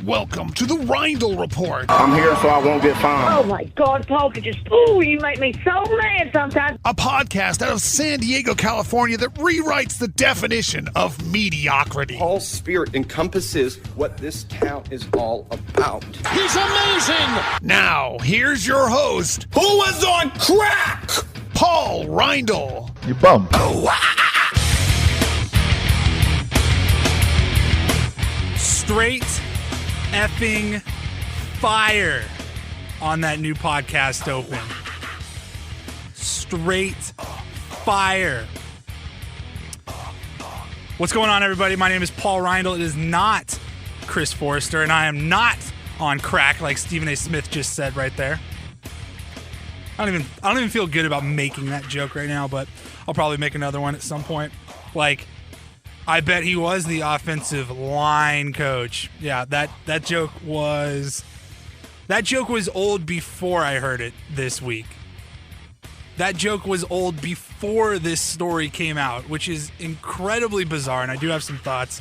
Welcome to the Reindl Report. I'm here so I won't get fined. Oh my God, Paul, you make me so mad sometimes. A podcast out of San Diego, California that rewrites the definition of mediocrity. Paul's spirit encompasses what this town is all about. He's amazing! Now, here's your host, Who was on crack? Paul Reindl. You bum. Straight effing fire on that new podcast open. Straight fire. What's going on, everybody? My name is Paul Reindl. It is not Chris Forrester, and I am not on crack like Stephen A. Smith just said right there. I don't even feel good about making that joke right now, but I'll probably make another one at some point. Like, I bet he was the offensive line coach. Yeah, that joke was old before I heard it this week. That joke was old before this story came out, which is incredibly bizarre, and I do have some thoughts.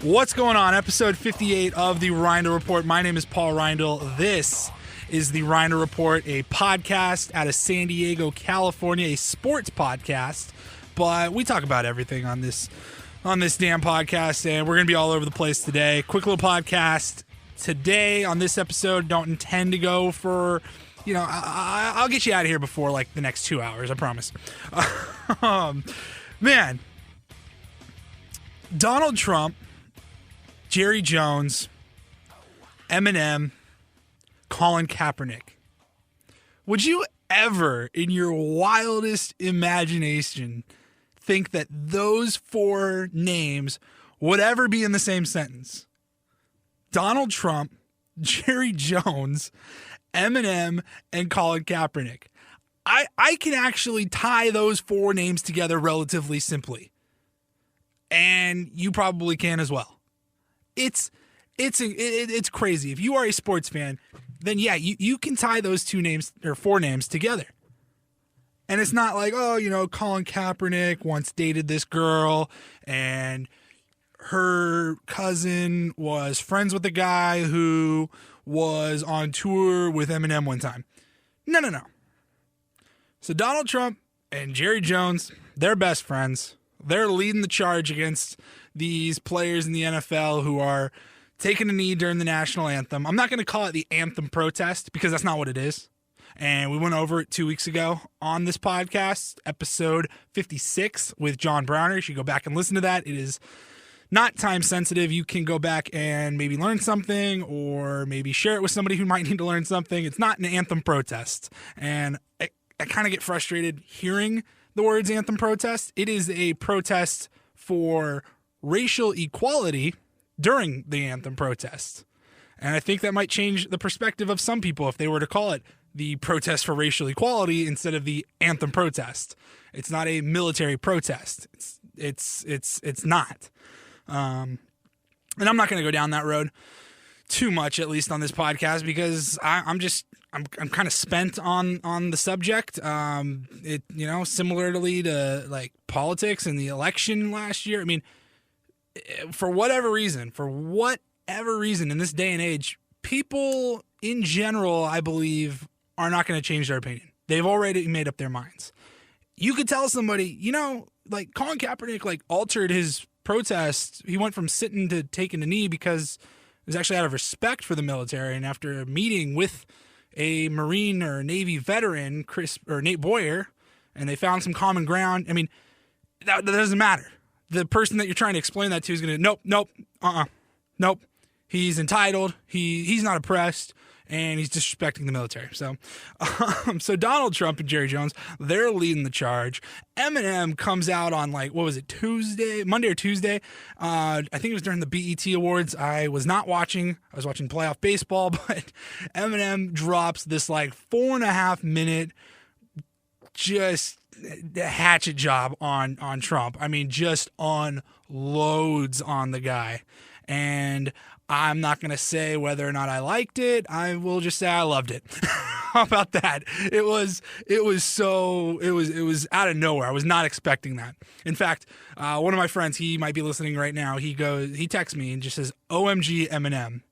What's going on? Episode 58 of the Reindl Report. My name is Paul Reindl. This is the Reindl Report, a podcast out of San Diego, California, a sports podcast, but we talk about everything on this damn podcast, and we're going to be all over the place today. Quick little podcast today on this episode. Don't intend to go for, I'll get you out of here before like the next 2 hours, I promise. Man, Donald Trump, Jerry Jones, Eminem, Colin Kaepernick. Would you ever, in your wildest imagination, think that those four names would ever be in the same sentence? Donald Trump, Jerry Jones, Eminem, and Colin Kaepernick. I can actually tie those four names together relatively simply. And you probably can as well. It's crazy. If you are a sports fan, then yeah, you can tie those two names or four names together. And it's not like, Colin Kaepernick once dated this girl and her cousin was friends with the guy who was on tour with Eminem one time. No. So Donald Trump and Jerry Jones, they're best friends. They're leading the charge against these players in the NFL who are taking a knee during the national anthem. I'm not going to call it the anthem protest because that's not what it is. And we went over it 2 weeks ago on this podcast, episode 56 with John Browner. You should go back and listen to that. It is not time sensitive. You can go back and maybe learn something or maybe share it with somebody who might need to learn something. It's not an anthem protest. And I kind of get frustrated hearing the words anthem protest. It is a protest for racial equality during the anthem protest. And I think that might change the perspective of some people if they were to call it the protest for racial equality instead of the anthem protest. It's not a military protest. It's not. And I'm not going to go down that road too much, at least on this podcast, because I'm kind of spent on the subject. Similarly to like politics and the election last year. I mean, for whatever reason in this day and age, people in general, I believe, are not going to change their opinion. They've already made up their minds. You could tell somebody, like Colin Kaepernick, altered his protest. He went from sitting to taking a knee because it was actually out of respect for the military. And after a meeting with a Marine or Navy veteran, Nate Boyer, and they found some common ground. I mean, that doesn't matter. The person that you're trying to explain that to is going to, nope. He's entitled. He's not oppressed. And he's disrespecting the military. So Donald Trump and Jerry Jones, they're leading the charge. Eminem comes out on Monday or Tuesday. I think it was during the BET Awards. I was not watching. I was watching playoff baseball, but Eminem drops this 4.5 minute just hatchet job on Trump. I mean, just unloads on the guy. And I'm not going to say whether or not I liked it. I will just say I loved it. How about that? It was out of nowhere. I was not expecting that. In fact, one of my friends, he might be listening right now. He texts me and just says, "OMG Eminem."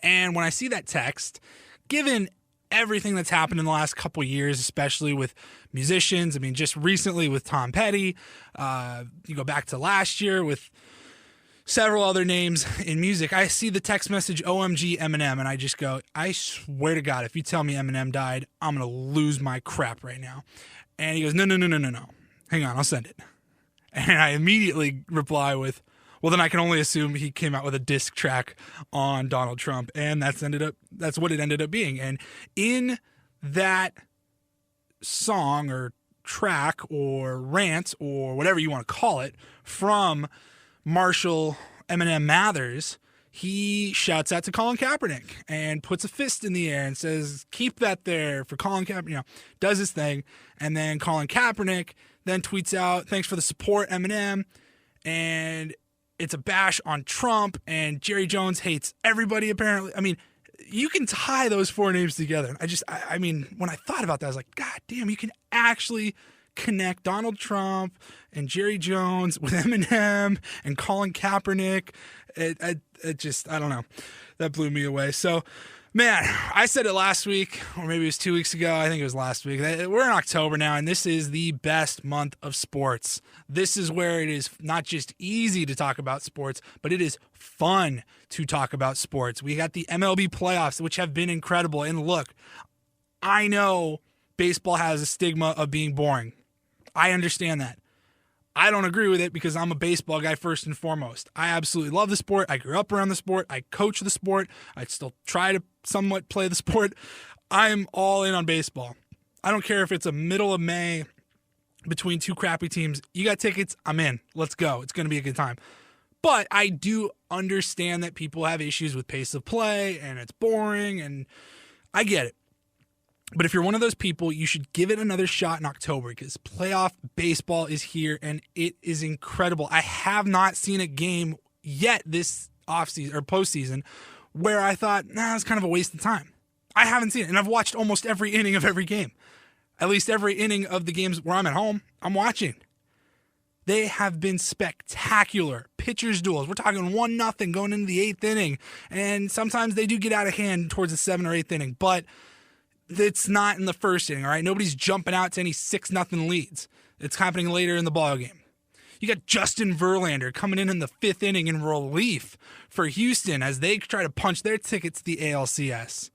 And when I see that text, given everything that's happened in the last couple of years, especially with musicians, I mean, just recently with Tom Petty, you go back to last year with several other names in music, I see the text message, "OMG Eminem," and I just go, I swear to God, if you tell me Eminem died, I'm going to lose my crap right now. And he goes, no. Hang on, I'll send it. And I immediately reply with, well, then I can only assume he came out with a diss track on Donald Trump. And that's what it ended up being. And in that song or track or rant or whatever you want to call it from Marshall Eminem Mathers, he shouts out to Colin Kaepernick and puts a fist in the air and says, "Keep that there for Colin Kaepernick," does his thing. And then Colin Kaepernick then tweets out, "Thanks for the support, Eminem." And it's a bash on Trump, and Jerry Jones hates everybody, apparently. I mean, you can tie those four names together. I mean, when I thought about that, I was like, God damn, you can actually connect Donald Trump and Jerry Jones with Eminem and Colin Kaepernick. It just, I don't know. That blew me away. So, man, I said it last week, or maybe it was 2 weeks ago. I think it was last week. We're in October now, and this is the best month of sports. This is where it is not just easy to talk about sports, but it is fun to talk about sports. We got the MLB playoffs, which have been incredible. And look, I know baseball has a stigma of being boring. I understand that. I don't agree with it because I'm a baseball guy first and foremost. I absolutely love the sport. I grew up around the sport. I coach the sport. I still try to somewhat play the sport. I'm all in on baseball. I don't care if it's a middle of May between two crappy teams. You got tickets, I'm in. Let's go. It's going to be a good time. But I do understand that people have issues with pace of play and it's boring, and I get it. But if you're one of those people, you should give it another shot in October because playoff baseball is here and it is incredible. I have not seen a game yet this offseason or postseason where I thought, it's kind of a waste of time. I haven't seen it, and I've watched almost every inning of every game. At least every inning of the games where I'm at home, I'm watching. They have been spectacular. Pitchers duels. We're talking 1-0 going into the 8th inning, and sometimes they do get out of hand towards the 7th or 8th inning, but it's not in the first inning, all right? Nobody's jumping out to any 6-0 leads. It's happening later in the ballgame. You got Justin Verlander coming in the 5th inning in relief for Houston as they try to punch their ticket to the ALCS.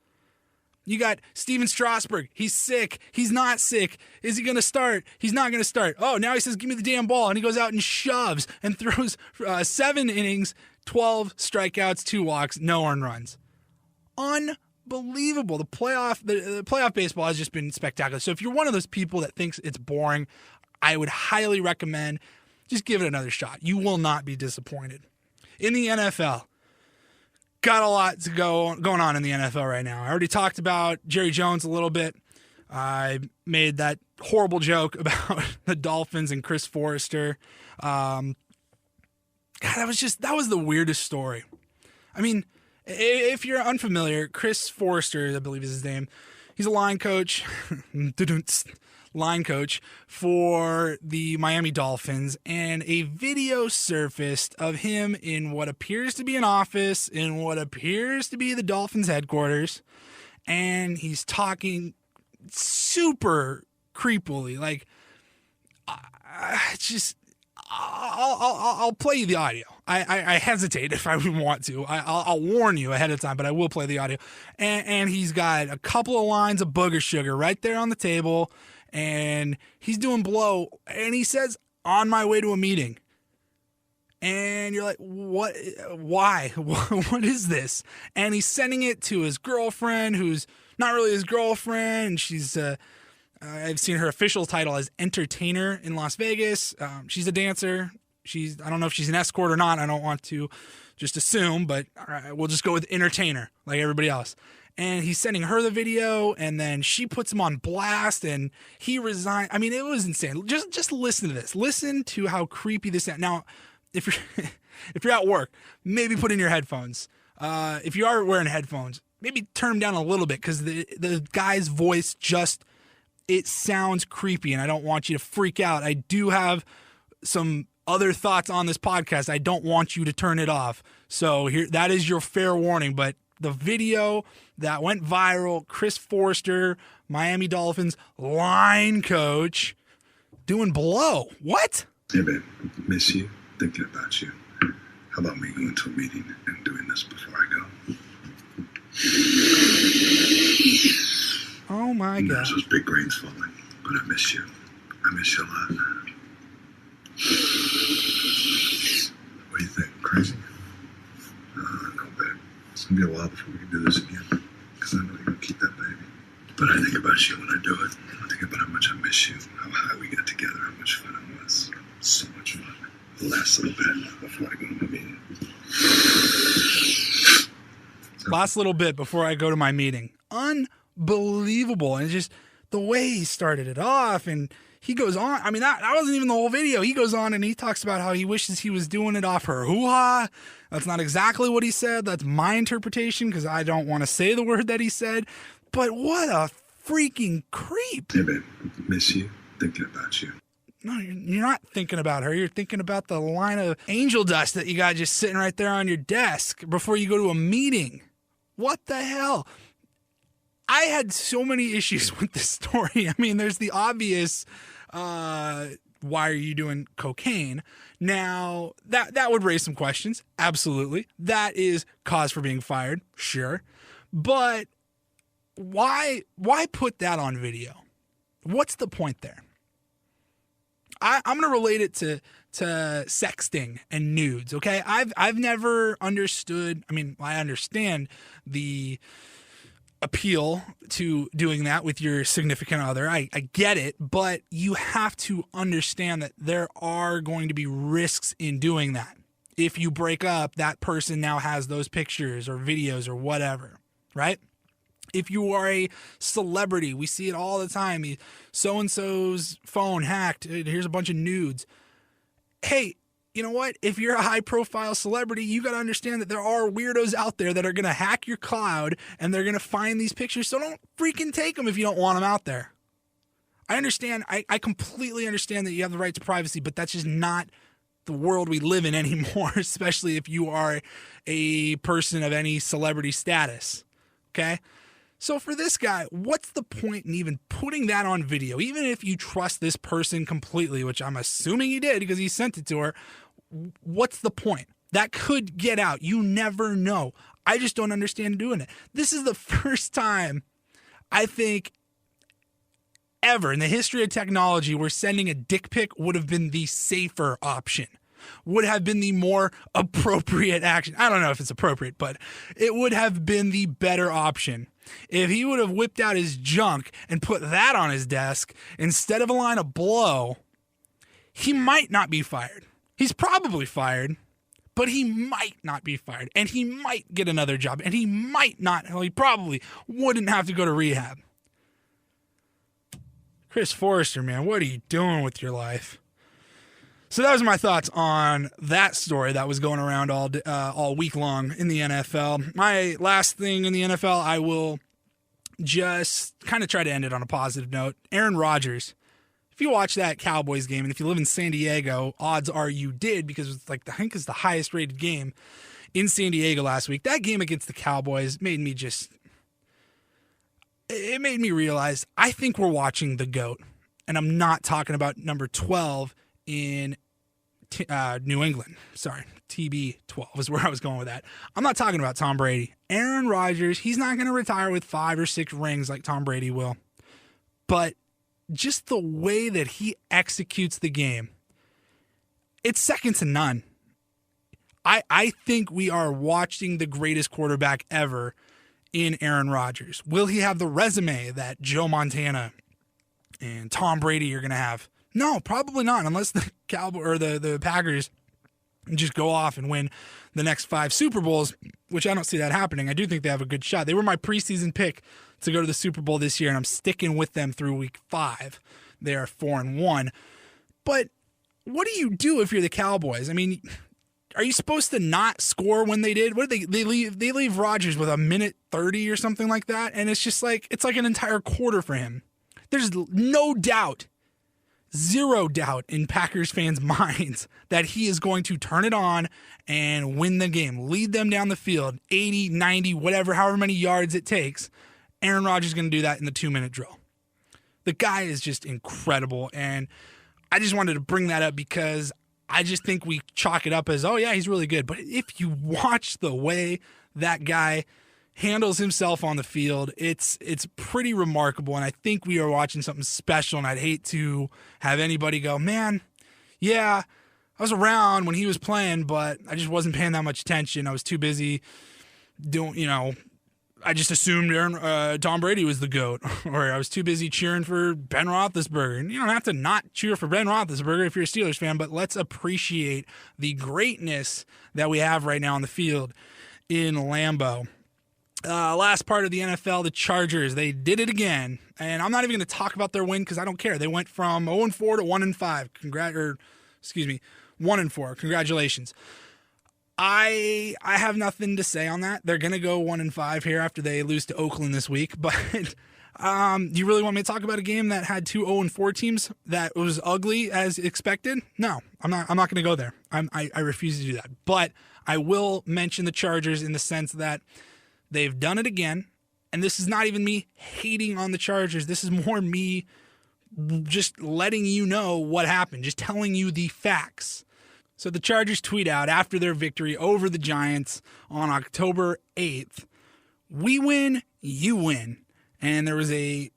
You got Steven Strasburg. He's sick. He's not sick. Is he going to start? He's not going to start. Oh, now he says, "Give me the damn ball." And he goes out and shoves and throws 7 innings, 12 strikeouts, 2 walks, no earned runs. Unbelievable. The playoff baseball has just been spectacular. So if you're one of those people that thinks it's boring, I would highly recommend just give it another shot. You will not be disappointed. In the NFL, got a lot going on in the NFL right now. I already talked about Jerry Jones a little bit. I made that horrible joke about the Dolphins and Chris Forrester. God, that was the weirdest story. I mean, if you're unfamiliar, Chris Forrester, I believe is his name, he's a line coach for the Miami Dolphins, and a video surfaced of him in what appears to be an office in what appears to be the Dolphins headquarters, and he's talking super creepily. Like, I'll play you the audio. I hesitate if I would want to. I'll warn you ahead of time, but I will play the audio. And he's got a couple of lines of booger sugar right there on the table, and he's doing blow, and he says, "On my way to a meeting." And you're like, what? Why? What is this? And he's sending it to his girlfriend, who's not really his girlfriend. And she's, I've seen her official title as entertainer in Las Vegas. She's a dancer. I don't know if she's an escort or not. I don't want to just assume, but all right, we'll just go with entertainer like everybody else. And he's sending her the video, and then she puts him on blast, and he resigned. I mean, it was insane. Just listen to this. Listen to how creepy this is. Now, if you're at work, maybe put in your headphones. If you are wearing headphones, maybe turn him down a little bit because the guy's voice just, it sounds creepy, and I don't want you to freak out. I do have some other thoughts on this podcast. I don't want you to turn it off. So here, that is your fair warning. But the video that went viral, Chris Forster, Miami Dolphins line coach, doing blow. What? Hey, babe, miss you, thinking about you. How about me going to a meeting and doing this before I go? Oh my God. There's those big rains falling, but I miss you. I miss you a lot. What do you think? Crazy? No, babe. It's going to be a while before we can do this again, because I know you're going to keep that baby. But I think about you when I do it. I think about how much I miss you, how high we got together, how much fun it was. So much fun. The last little bit before I go to my meeting. Last little bit before I go to my meeting. Unbelievable. And just the way he started it off, and he goes on. I mean, that wasn't even the whole video. He goes on and he talks about how he wishes he was doing it off her hoo-ha. That's not exactly what he said. That's my interpretation because I don't want to say the word that he said. But what a freaking creep. Hey, babe, miss you, thinking about you. No, you're not thinking about her. You're thinking about the line of angel dust that you got just sitting right there on your desk before you go to a meeting. What the hell? I had so many issues with this story. I mean, there's the obvious, why are you doing cocaine? Now, that would raise some questions. Absolutely. That is cause for being fired. Sure. But why put that on video? What's the point there? I'm going to relate it to sexting and nudes, okay? I've never understood, I mean, I understand the appeal to doing that with your significant other. I get it, but you have to understand that there are going to be risks in doing that. If you break up, that person now has those pictures or videos or whatever, right? If you are a celebrity, we see it all the time. So-and-so's phone hacked. Here's a bunch of nudes. Hey, you know what? If you're a high-profile celebrity, you got to understand that there are weirdos out there that are going to hack your cloud, and they're going to find these pictures. So don't freaking take them if you don't want them out there. I understand. I completely understand that you have the right to privacy, but that's just not the world we live in anymore, especially if you are a person of any celebrity status. Okay? So for this guy, what's the point in even putting that on video? Even if you trust this person completely, which I'm assuming he did because he sent it to her, what's the point? That could get out. You never know. I just don't understand doing it. This is the first time, I think, ever in the history of technology where sending a dick pic would have been the safer option. Would have been the more appropriate action. I don't know if it's appropriate, but it would have been the better option. If he would have whipped out his junk and put that on his desk instead of a line of blow, he might not be fired. He's probably fired, but he might not be fired. And he might get another job. And he might not, well, he probably wouldn't have to go to rehab. Chris Forrester, man, what are you doing with your life? So that was my thoughts on that story that was going around all week long in the NFL. My last thing in the NFL, I will just kind of try to end it on a positive note. Aaron Rodgers, if you watch that Cowboys game, and if you live in San Diego, odds are you did because it's like I think it's the highest rated game in San Diego last week. That game against the Cowboys made me realize I think we're watching the GOAT, and I'm not talking about number 12 in New England. Sorry, TB12 is where I was going with that. I'm not talking about Tom Brady. Aaron Rodgers, he's not going to retire with 5 or 6 rings like Tom Brady will. But just the way that he executes the game, it's second to none. I think we are watching the greatest quarterback ever in Aaron Rodgers. Will he have the resume that Joe Montana and Tom Brady are going to have? No, probably not, unless the Cowboys or the Packers just go off and win the next 5 Super Bowls, which I don't see that happening. I do think they have a good shot. They were my preseason pick to go to the Super Bowl this year, and I'm sticking with them through week 5. They are 4-1. But what do you do if you're the Cowboys? I mean, are you supposed to not score when they did? What did they leave Rodgers with a minute 30 or something like that, and it's just like it's like an entire quarter for him. There's no doubt, zero doubt in Packers fans' minds that he is going to turn it on and win the game, lead them down the field, 80, 90, whatever, however many yards it takes. Aaron Rodgers is going to do that in the 2-minute drill. The guy is just incredible, and I just wanted to bring that up because I just think we chalk it up as, oh, yeah, he's really good. But if you watch the way that guy handles himself on the field, it's pretty remarkable, and I think we are watching something special, and I'd hate to have anybody go, man, yeah, I was around when he was playing, but I just wasn't paying that much attention. I was too busy doing, I just assumed Tom Brady was the GOAT, or I was too busy cheering for Ben Roethlisberger. And you don't have to not cheer for Ben Roethlisberger if you're a Steelers fan, but let's appreciate the greatness that we have right now on the field in Lambeau. Last part of the NFL, the Chargers, they did it again. And I'm not even going to talk about their win because I don't care. They went from 0-4 to 1-5. 1-4. Congratulations. I have nothing to say on that. They're going to go 1-5 here after they lose to Oakland this week. But do you really want me to talk about a game that had two 0-4 teams that was ugly as expected? No, I'm not going to go there. I refuse to do that. But I will mention the Chargers in the sense that they've done it again. And this is not even me hating on the Chargers. This is more me just letting you know what happened, just telling you the facts. So the Chargers tweet out after their victory over the Giants on October 8th, "We win, you win." And there was a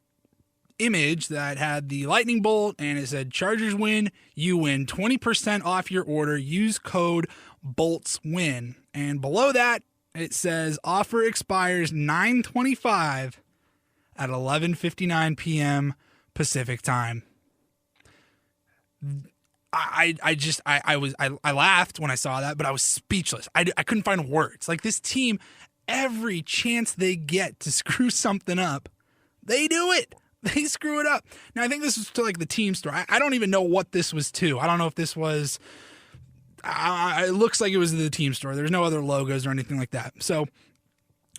image that had the lightning bolt and it said, "Chargers win, you win. 20% off your order. Use code BOLTSWIN." And below that, it says, "Offer expires 9/25 at 11:59 p.m. Pacific time." I laughed when I saw that, but I was speechless. I couldn't find words. Like, this team, every chance they get to screw something up, they do it. They screw it up. Now, I think this was to like the team store. I don't even know what this was to. I don't know if this was, it looks like it was the team store. There's no other logos or anything like that. So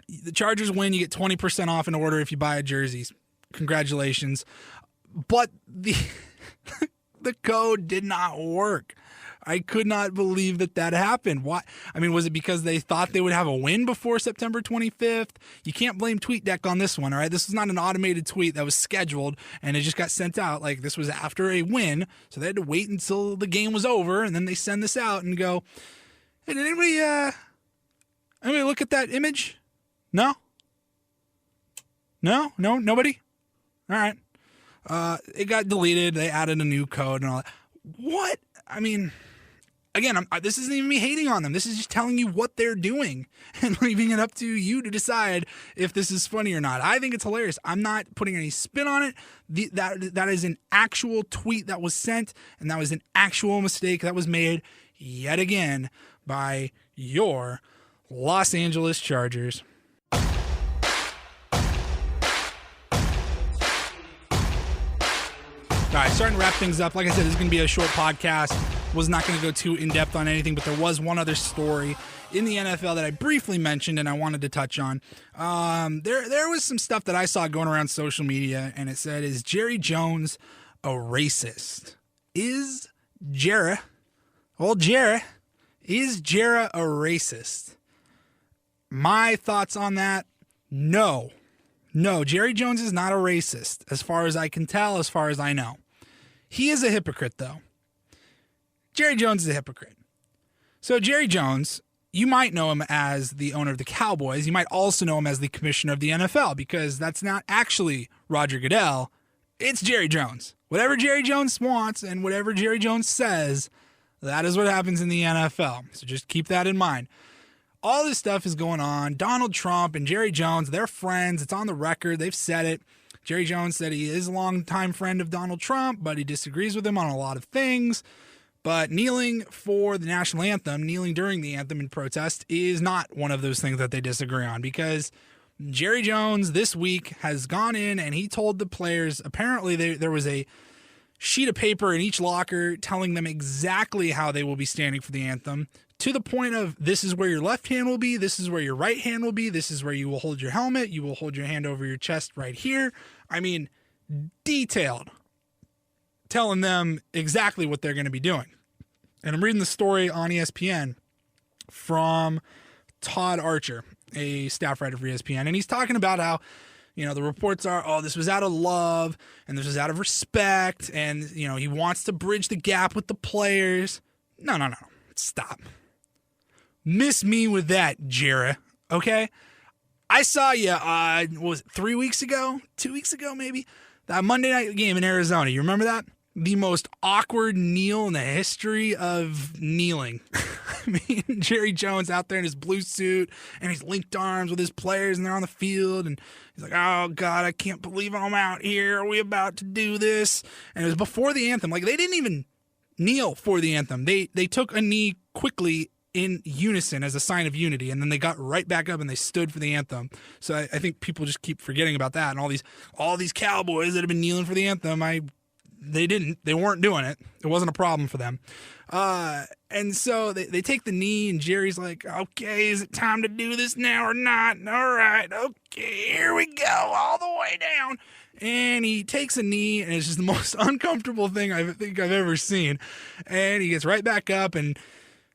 the Chargers win. You get 20% off an order if you buy a jersey. Congratulations. But the code did not work. I could not believe that happened. Why? I mean, was it because they thought they would have a win before September 25th? You can't blame TweetDeck on this one, all right? This was not an automated tweet that was scheduled and it just got sent out. Like, this was after a win, so they had to wait until the game was over, and then they send this out and go, "Hey, did anybody look at that image? No? No? Nobody? All right. It got deleted. They added a new code and all that." What? I mean, again, this isn't even me hating on them. This is just telling you what they're doing and leaving it up to you to decide if this is funny or not. I think it's hilarious. I'm not putting any spin on it. That is an actual tweet that was sent, and that was an actual mistake that was made yet again by your Los Angeles Chargers. All right, starting to wrap things up. Like I said, this is going to be a short podcast. Was not going to go too in-depth on anything, but there was one other story in the NFL that I briefly mentioned and I wanted to touch on. There was some stuff that I saw going around social media, and it said, "Is Jerry Jones a racist? Is Jerry a racist?" My thoughts on that, no. No, Jerry Jones is not a racist, as far as I can tell, as far as I know. He is a hypocrite, though. Jerry Jones is a hypocrite. So Jerry Jones, you might know him as the owner of the Cowboys. You might also know him as the commissioner of the NFL, because that's not actually Roger Goodell. It's Jerry Jones. Whatever Jerry Jones wants and whatever Jerry Jones says, that is what happens in the NFL. So just keep that in mind. All this stuff is going on. Donald Trump and Jerry Jones, they're friends. It's on the record. They've said it. Jerry Jones said he is a longtime friend of Donald Trump, but he disagrees with him on a lot of things. But kneeling for the national anthem, kneeling during the anthem in protest, is not one of those things that they disagree on, because Jerry Jones this week has gone in and he told the players, apparently there was a sheet of paper in each locker telling them exactly how they will be standing for the anthem. to the point of this is where your left hand will be, this is where your right hand will be, this is where you will hold your helmet, you will hold your hand over your chest right here. I mean, detailed, telling them exactly what they're going to be doing. And I'm reading the story on ESPN from Todd Archer, a staff writer for ESPN, and he's talking about how, the reports are, oh, this was out of love and this was out of respect, and, he wants to bridge the gap with the players. No. Stop. Miss me with that, Jarrah, okay? I saw you, was it 3 weeks ago? 2 weeks ago, maybe? That Monday night game in Arizona. You remember that? The most awkward kneel in the history of kneeling. I mean, Jerry Jones out there in his blue suit, and he's linked arms with his players, and they're on the field, and he's like, oh, God, I can't believe I'm out here. Are we about to do this? And it was before the anthem. Like, they didn't even kneel for the anthem. They took a knee quickly in unison as a sign of unity, and then they got right back up and they stood for the anthem. So I think people just keep forgetting about that, and all these Cowboys that have been kneeling for the anthem, they weren't doing it. It wasn't a problem for them. And so they take the knee, and Jerry's like, okay, is it time to do this now or not? All right, okay, here we go, all the way down. And he takes a knee, and it's just the most uncomfortable thing I think I've ever seen. And he gets right back up and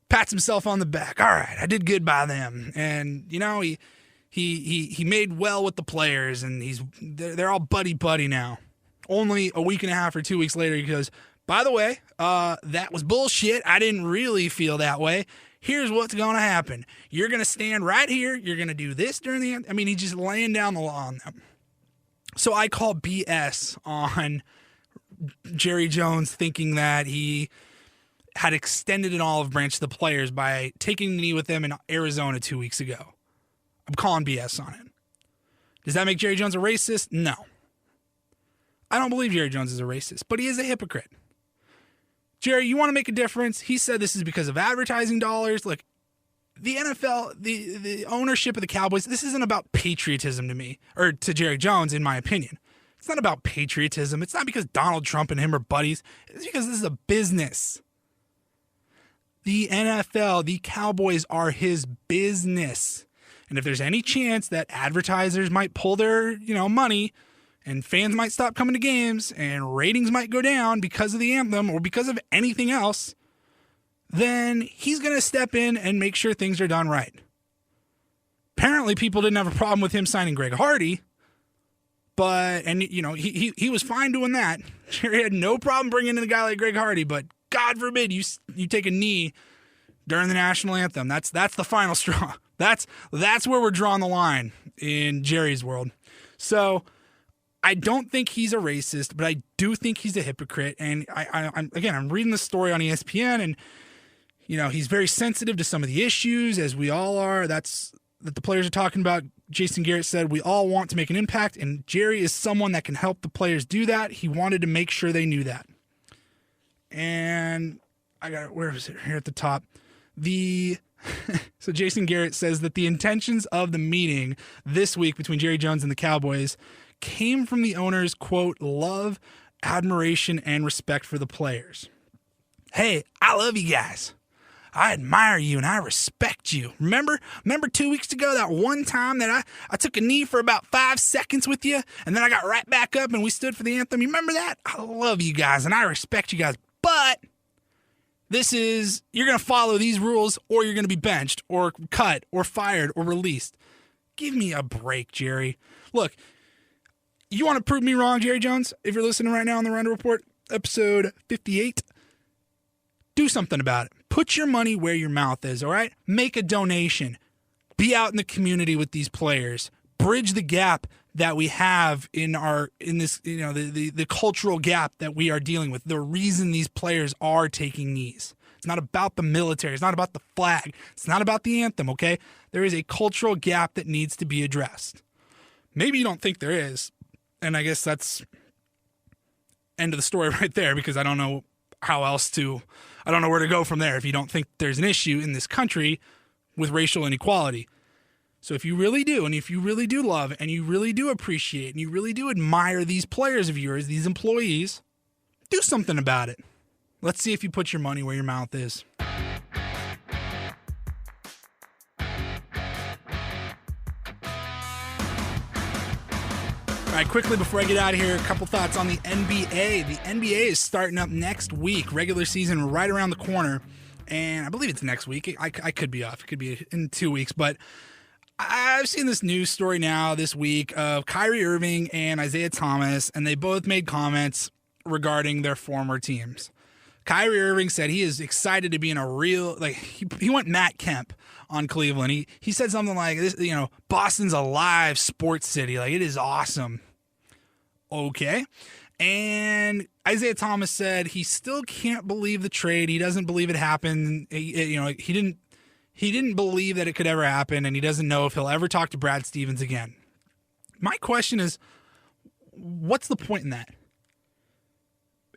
pats himself on the back. All right, I did good by them. And, he made well with the players, and they're all buddy now. Only a week and a half or 2 weeks later, he goes, by the way, that was bullshit. I didn't really feel that way. Here's what's going to happen. You're going to stand right here. You're going to do this during the end. I mean, he's just laying down the law on them. So I call BS on Jerry Jones thinking that he had extended an olive branch to the players by taking the knee with them in Arizona 2 weeks ago. I'm calling BS on it. Does that make Jerry Jones a racist? No. I don't believe Jerry Jones is a racist, but he is a hypocrite. Jerry, you want to make a difference? He said this is because of advertising dollars. Look, the NFL, the ownership of the Cowboys, this isn't about patriotism to me, or to Jerry Jones, in my opinion. It's not about patriotism. It's not because Donald Trump and him are buddies. It's because this is a business. The NFL, the Cowboys are his business. And if there's any chance that advertisers might pull their, money, and fans might stop coming to games, and ratings might go down because of the anthem or because of anything else, then he's going to step in and make sure things are done right. Apparently, people didn't have a problem with him signing Greg Hardy, he was fine doing that. Jerry had no problem bringing in a guy like Greg Hardy, but God forbid you take a knee during the national anthem. That's the final straw. That's where we're drawing the line in Jerry's world. So I don't think he's a racist, but I do think he's a hypocrite. And I'm reading the story on ESPN, and he's very sensitive to some of the issues, as we all are. That the players are talking about. Jason Garrett said, we all want to make an impact, and Jerry is someone that can help the players do that. He wanted to make sure they knew that. And I got it. Where is it? Here at the top. So Jason Garrett says that the intentions of the meeting this week between Jerry Jones and the Cowboys came from the owner's, quote, love, admiration, and respect for the players. Hey, I love you guys. I admire you and I respect you. Remember 2 weeks ago, that one time that I took a knee for about 5 seconds with you, and then I got right back up and we stood for the anthem? You remember that? I love you guys and I respect you guys, but you're going to follow these rules, or you're going to be benched or cut or fired or released. Give me a break, Jerry. Look, you want to prove me wrong, Jerry Jones? If you're listening right now on the Rondo Report, episode 58, do something about it. Put your money where your mouth is, all right? Make a donation. Be out in the community with these players. Bridge the gap that we have in this, the cultural gap that we are dealing with. The reason these players are taking knees. It's not about the military. It's not about the flag. It's not about the anthem, okay? There is a cultural gap that needs to be addressed. Maybe you don't think there is, and I guess that's end of the story right there, because I don't know I don't know where to go from there if you don't think there's an issue in this country with racial inequality. So if you really do, and if you really do love, and you really do appreciate, and you really do admire these players of yours, these employees, do something about it. Let's see if you put your money where your mouth is. All right, quickly before I get out of here, a couple thoughts on the NBA. The NBA is starting up next week. Regular season right around the corner. And I believe it's next week. I could be off. It could be in 2 weeks. But I've seen this news story now this week of Kyrie Irving and Isaiah Thomas, and they both made comments regarding their former teams. Kyrie Irving said he is excited to be in a real, like, he went Matt Kemp on Cleveland. He said something like this, Boston's a live sports city. Like, it is awesome. Okay. And Isaiah Thomas said he still can't believe the trade. He doesn't believe it happened. He didn't believe that it could ever happen, and he doesn't know if he'll ever talk to Brad Stevens again. My question is, what's the point in that?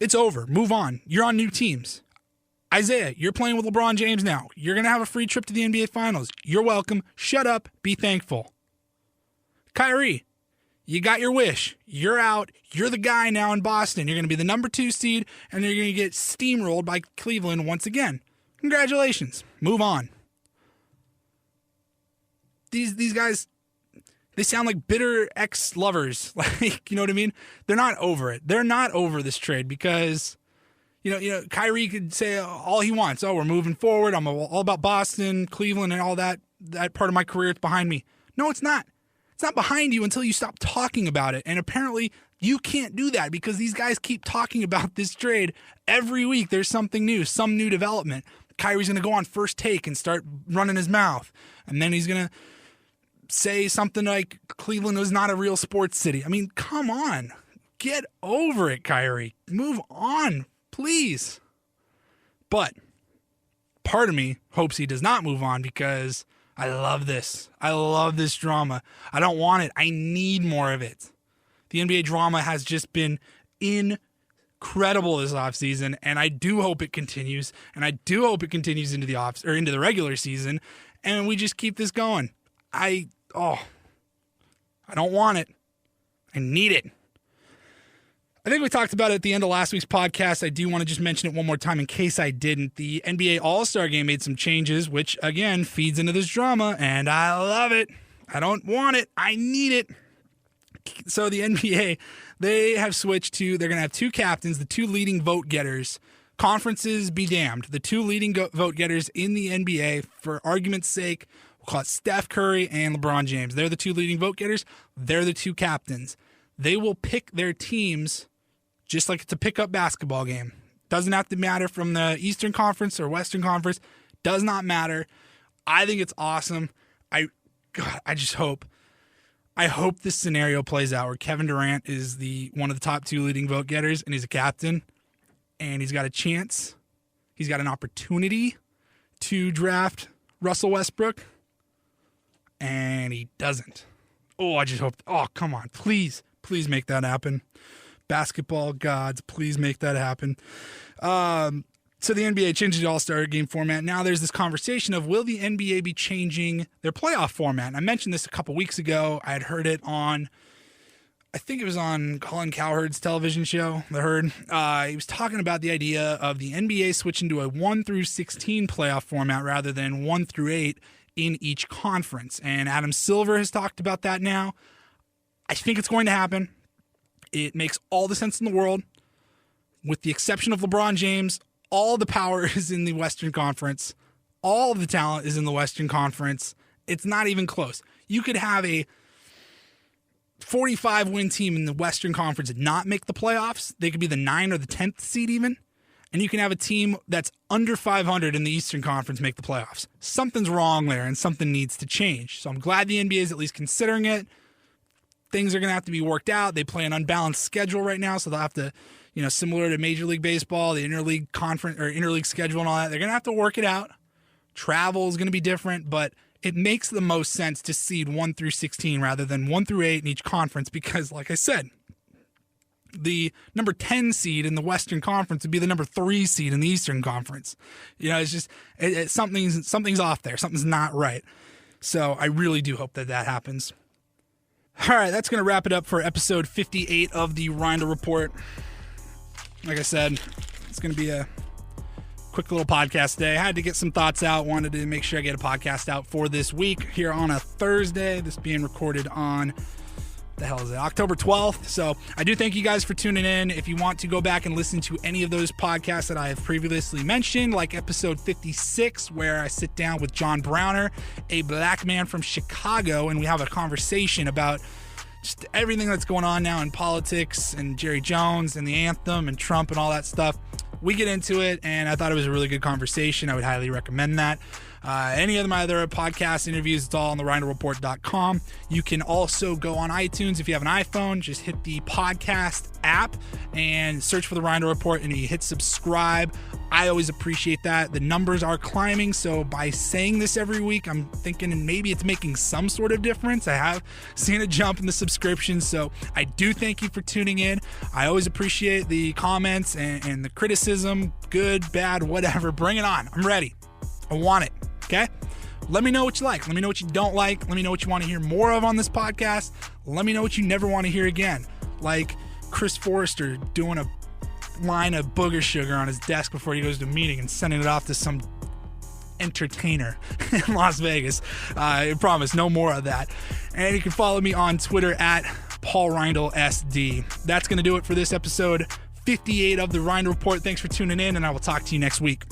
It's over. Move on. You're on new teams. Isaiah, you're playing with LeBron James now. You're going to have a free trip to the NBA Finals. You're welcome. Shut up. Be thankful. Kyrie, you got your wish. You're out. You're the guy now in Boston. You're going to be the number 2 seed, and you're going to get steamrolled by Cleveland once again. Congratulations. Move on. These guys, they sound like bitter ex-lovers. Like, you know what I mean? They're not over it. They're not over this trade because, Kyrie could say all he wants. Oh, we're moving forward. I'm all about Boston, Cleveland, and all that. That part of my career is behind me. No, it's not. It's not behind you until you stop talking about it. And apparently you can't do that because these guys keep talking about this trade every week. There's something new, some new development. Kyrie's going to go on First Take and start running his mouth. And then he's going to say something like Cleveland was not a real sports city. I mean, come on. Get over it, Kyrie. Move on, please. But part of me hopes he does not move on because I love this. I love this drama. I don't want it. I need more of it. The NBA drama has just been incredible this offseason, and I do hope it continues, and I do hope it continues into the regular season, and we just keep this going. I don't want it. I need it. I think we talked about it at the end of last week's podcast. I do want to just mention it one more time in case I didn't. The NBA All-Star Game made some changes, which, again, feeds into this drama, and I love it. I don't want it. I need it. So the NBA, they have switched to, they're going to have 2 captains, the 2 leading vote getters. Conferences be damned. The 2 leading vote getters in the NBA, for argument's sake, we'll call it Steph Curry and LeBron James. They're the 2 leading vote getters. They're the 2 captains. They will pick their teams just like it's a pickup basketball game. Doesn't have to matter from the Eastern Conference or Western Conference. Does not matter. I think it's awesome. I hope this scenario plays out where Kevin Durant is one of the top 2 leading vote getters, and he's a captain, and he's got a chance. He's got an opportunity to draft Russell Westbrook, and he doesn't. Oh, I just hope. Oh, come on. Please make that happen. Basketball gods, please make that happen. So the NBA changed the All-Star Game format. Now there's this conversation of, will the NBA be changing their playoff format? And I mentioned this a couple weeks ago. I had heard it on, I think it was on Colin Cowherd's television show, The Herd. He was talking about the idea of the NBA switching to a 1-16 playoff format rather than 1-8 in each conference. And Adam Silver has talked about that now. I think it's going to happen. It makes all the sense in the world. With the exception of LeBron James, all the power is in the Western Conference. All the talent is in the Western Conference. It's not even close. You could have a 45-win team in the Western Conference and not make the playoffs. They could be the 9th or the 10th seed even. And you can have a team that's under 500 in the Eastern Conference make the playoffs. Something's wrong there, and something needs to change. So I'm glad the NBA is at least considering it. Things are going to have to be worked out. They play an unbalanced schedule right now, so they'll have to, similar to Major League Baseball, the interleague conference or interleague schedule and all that, they're going to have to work it out. Travel is going to be different, but it makes the most sense to seed 1-16 rather than 1-8 in each conference because, like I said, the number 10 seed in the Western Conference would be the number 3 seed in the Eastern Conference. It's just something's off there. Something's not right. So I really do hope that happens. All right, that's going to wrap it up for episode 58 of the Reindl Report. Like I said, it's going to be a quick little podcast day. I had to get some thoughts out. Wanted to make sure I get a podcast out for this week here on a Thursday. This being recorded on the hell is it? October 12th. So I do thank you guys for tuning in. If you want to go back and listen to any of those podcasts that I have previously mentioned, like episode 56, where I sit down with John Browner, a black man from Chicago, and we have a conversation about just everything that's going on now in politics and Jerry Jones and the anthem and Trump and all that stuff. We get into it, and I thought it was a really good conversation. I would highly recommend that. Any of my other podcast interviews, it's all on therindlereport.com. You can also go on iTunes if you have an iPhone. Just hit the podcast app and search for The Reindl Report, and you hit subscribe. I always appreciate that. The numbers are climbing, so by saying this every week, I'm thinking maybe it's making some sort of difference. I have seen a jump in the subscriptions, so I do thank you for tuning in. I always appreciate the comments and the criticism, good, bad, whatever. Bring it on. I'm ready. I want it. Okay? Let me know what you like. Let me know what you don't like. Let me know what you want to hear more of on this podcast. Let me know what you never want to hear again. Like Chris Forrester doing a line of booger sugar on his desk before he goes to a meeting and sending it off to some entertainer in Las Vegas. I promise, no more of that. And you can follow me on Twitter at Paul Reindl SD. That's going to do it for this episode 58 of The Reindl Report. Thanks for tuning in, and I will talk to you next week.